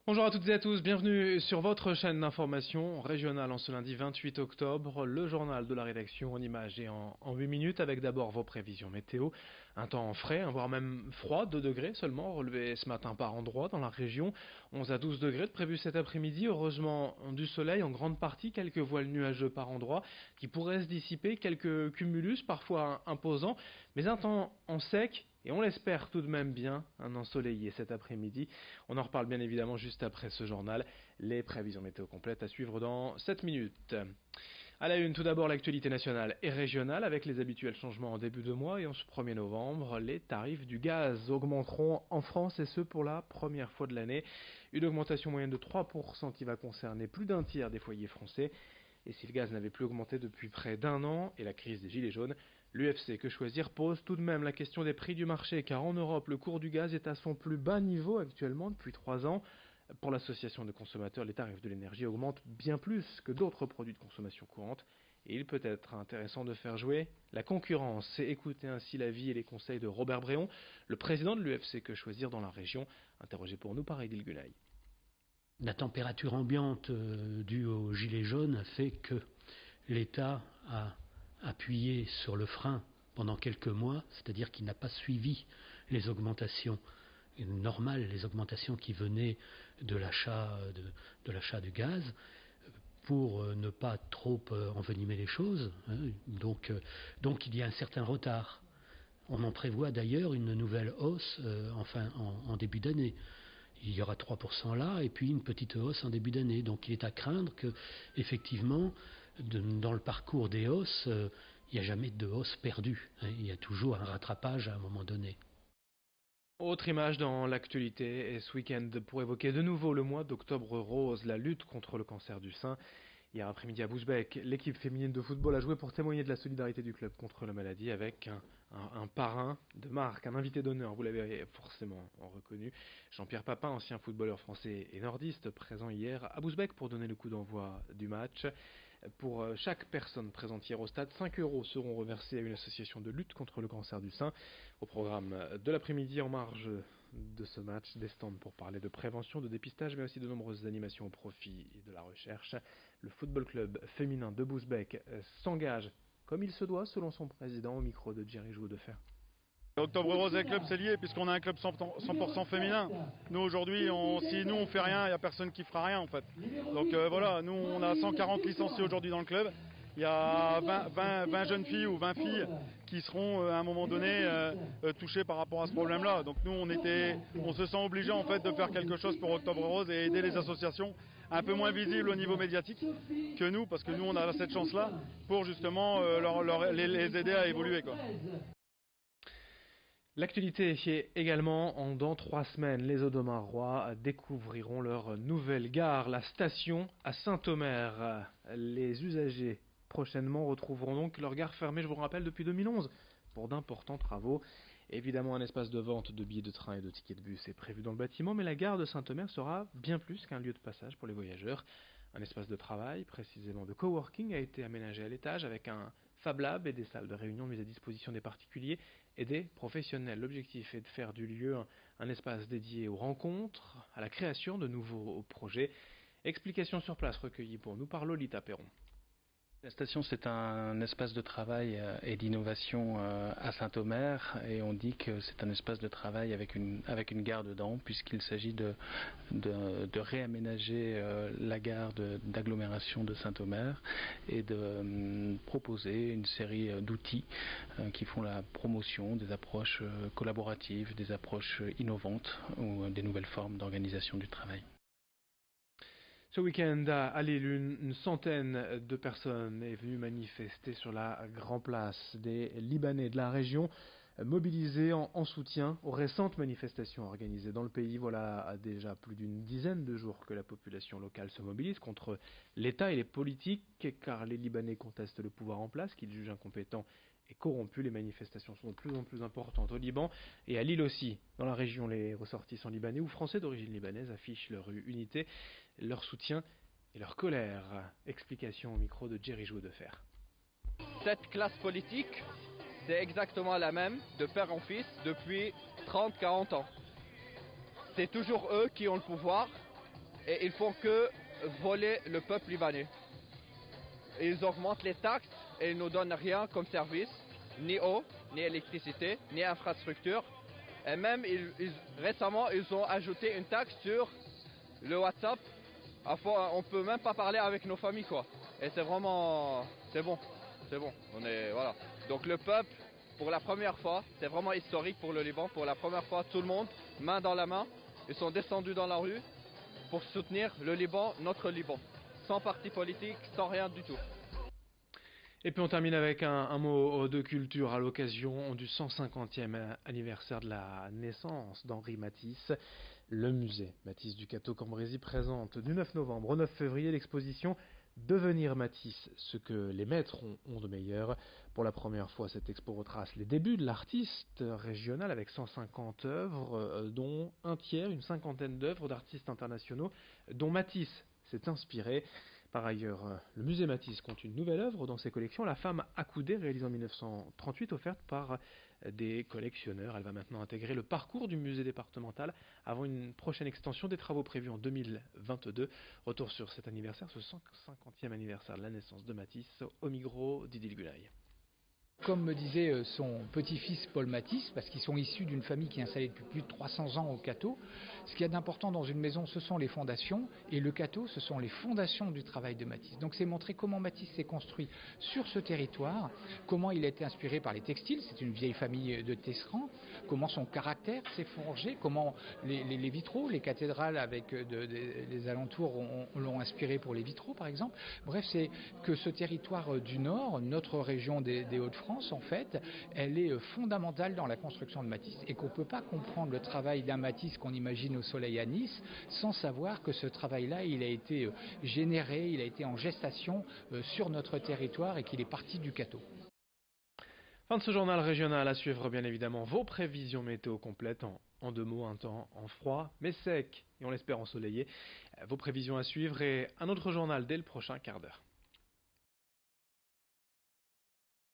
Bonjour à toutes et à tous, bienvenue sur votre chaîne d'information régionale en ce lundi 28 octobre, le journal de la rédaction en images et en 8 minutes avec d'abord vos prévisions météo. Un temps frais, voire même froid, 2 degrés seulement, relevé ce matin par endroits dans la région, 11 à 12 degrés de prévu cet après-midi, heureusement du soleil en grande partie, quelques voiles nuageux par endroits qui pourraient se dissiper, quelques cumulus parfois imposants, mais un temps en sec. Et on l'espère tout de même bien, un ensoleillé cet après-midi. On en reparle bien évidemment juste après ce journal. Les prévisions météo complètes à suivre dans 7 minutes. À la une, tout d'abord l'actualité nationale et régionale avec les habituels changements en début de mois et en ce 1er novembre, les tarifs du gaz augmenteront en France et ce pour la première fois de l'année. Une augmentation moyenne de 3% qui va concerner plus d'un tiers des foyers français. Et si le gaz n'avait plus augmenté depuis près d'un an et la crise des gilets jaunes, l'UFC Que Choisir pose tout de même la question des prix du marché, car en Europe, le cours du gaz est à son plus bas niveau actuellement depuis 3 ans. Pour l'association de consommateurs, les tarifs de l'énergie augmentent bien plus que d'autres produits de consommation courante. Et il peut être intéressant de faire jouer la concurrence. Et écoutez ainsi l'avis et les conseils de Robert Bréon, le président de l'UFC Que Choisir dans la région, interrogé pour nous par Edil Gunay. La température ambiante due aux gilets jaunes a fait que l'État a appuyé sur le frein pendant quelques mois, c'est-à-dire qu'il n'a pas suivi les augmentations normales, les augmentations qui venaient de l'achat du gaz, pour ne pas trop envenimer les choses. Donc il y a un certain retard. On en prévoit d'ailleurs une nouvelle hausse en début d'année. Il y aura 3% là et puis une petite hausse en début d'année. Donc il est à craindre que, effectivement, dans le parcours des hausses, il n'y a jamais de hausse perdue. Il y a toujours un rattrapage à un moment donné. Autre image dans l'actualité est ce week-end pour évoquer de nouveau le mois d'octobre rose, la lutte contre le cancer du sein. Hier après-midi à Bousbecq, l'équipe féminine de football a joué pour témoigner de la solidarité du club contre la maladie avec un parrain de marque, un invité d'honneur, vous l'avez forcément reconnu, Jean-Pierre Papin, ancien footballeur français et nordiste, présent hier à Bousbecq pour donner le coup d'envoi du match. Pour chaque personne présente hier au stade, 5 euros seront reversés à une association de lutte contre le cancer du sein. Au programme de l'après-midi, en marge de ce match, des stands pour parler de prévention, de dépistage, mais aussi de nombreuses animations au profit de la recherche. Le football club féminin de Bousbecq s'engage comme il se doit, selon son président, au micro de Jerry Jouot de Fer. Octobre Rose et le club, c'est lié puisqu'on a un club 100% féminin. Nous aujourd'hui, si nous on fait rien, il n'y a personne qui fera rien en fait. Donc voilà, nous on a 140 licenciés aujourd'hui dans le club. Il y a 20 jeunes filles ou 20 filles qui seront à un moment donné touchées par rapport à ce problème-là. Donc nous on se sent obligé en fait de faire quelque chose pour Octobre Rose et aider les associations un peu moins visibles au niveau médiatique que nous, parce que nous on a cette chance-là pour justement les aider à évoluer quoi. L'actualité est également dans 3 semaines. Les Audomarois découvriront leur nouvelle gare, la station à Saint-Omer. Les usagers prochainement retrouveront donc leur gare fermée, je vous rappelle, depuis 2011 pour d'importants travaux. Évidemment, un espace de vente de billets de train et de tickets de bus est prévu dans le bâtiment, mais la gare de Saint-Omer sera bien plus qu'un lieu de passage pour les voyageurs. Un espace de travail, précisément de coworking, a été aménagé à l'étage avec un Fab Lab et des salles de réunion mises à disposition des particuliers et des professionnels. L'objectif est de faire du lieu un espace dédié aux rencontres, à la création de nouveaux projets. Explications sur place recueillies pour nous par Lolita Perron. La station, c'est un espace de travail et d'innovation à Saint-Omer, et on dit que c'est un espace de travail avec une gare dedans, puisqu'il s'agit de réaménager la gare d'agglomération de Saint-Omer et de proposer une série d'outils qui font la promotion des approches collaboratives, des approches innovantes ou des nouvelles formes d'organisation du travail. Ce week-end à Lille, une centaine de personnes est venue manifester sur la Grand Place des Libanais de la région, mobilisés en soutien aux récentes manifestations organisées dans le pays. Voilà déjà plus d'une dizaine de jours que la population locale se mobilise contre l'État et les politiques, car les Libanais contestent le pouvoir en place, qu'ils jugent incompétent et corrompu. Les manifestations sont de plus en plus importantes au Liban et à Lille aussi. Dans la région, les ressortissants libanais ou français d'origine libanaise affichent leur unité, leur soutien et leur colère. Explication au micro de Jerry Jouot de Fer. Cette classe politique, c'est exactement la même de père en fils depuis 30-40 ans. C'est toujours eux qui ont le pouvoir et ils font que voler le peuple libanais. Ils augmentent les taxes et ils ne nous donnent rien comme service, ni eau, ni électricité, ni infrastructure. Et même récemment, ils ont ajouté une taxe sur le WhatsApp. On ne peut même pas parler avec nos familles, quoi. Et c'est vraiment, c'est bon. Voilà. Donc le peuple, pour la première fois, c'est vraiment historique pour le Liban. Pour la première fois, tout le monde, main dans la main, ils sont descendus dans la rue pour soutenir le Liban, notre Liban. Sans parti politique, sans rien du tout. Et puis on termine avec un mot de culture à l'occasion du 150e anniversaire de la naissance d'Henri Matisse. Le musée Matisse du Cateau-Cambrésis présente du 9 novembre au 9 février l'exposition Devenir Matisse, ce que les maîtres ont de meilleur. Pour la première fois, cette expo retrace les débuts de l'artiste régional avec 150 œuvres, dont un tiers, une cinquantaine d'œuvres d'artistes internationaux, dont Matisse s'est inspiré. Par ailleurs, le musée Matisse compte une nouvelle œuvre dans ses collections, La femme accoudée, réalisée en 1938, offerte par des collectionneurs. Elle va maintenant intégrer le parcours du musée départemental avant une prochaine extension des travaux prévus en 2022. Retour sur cet anniversaire, ce 150e anniversaire de la naissance de Matisse, au micro d'Idil Gulay. Comme me disait son petit-fils Paul Matisse, parce qu'ils sont issus d'une famille qui est installée depuis plus de 300 ans au Cateau, ce qu'il y a d'important dans une maison, ce sont les fondations, et le Cateau, ce sont les fondations du travail de Matisse. Donc c'est montrer comment Matisse s'est construit sur ce territoire, comment il a été inspiré par les textiles, c'est une vieille famille de Tesserand, comment son caractère s'est forgé, comment les vitraux, les cathédrales avec les alentours l'ont inspiré pour les vitraux par exemple. Bref, c'est que ce territoire du Nord, notre région des Hauts-de-France, en fait, elle est fondamentale dans la construction de Matisse et qu'on ne peut pas comprendre le travail d'un Matisse qu'on imagine au soleil à Nice sans savoir que ce travail-là, il a été généré, il a été en gestation sur notre territoire et qu'il est parti du Cateau. Fin de ce journal régional, à suivre bien évidemment vos prévisions météo complètes en 2 mots, un temps en froid mais sec et on l'espère ensoleillé. Vos prévisions à suivre et un autre journal dès le prochain quart d'heure.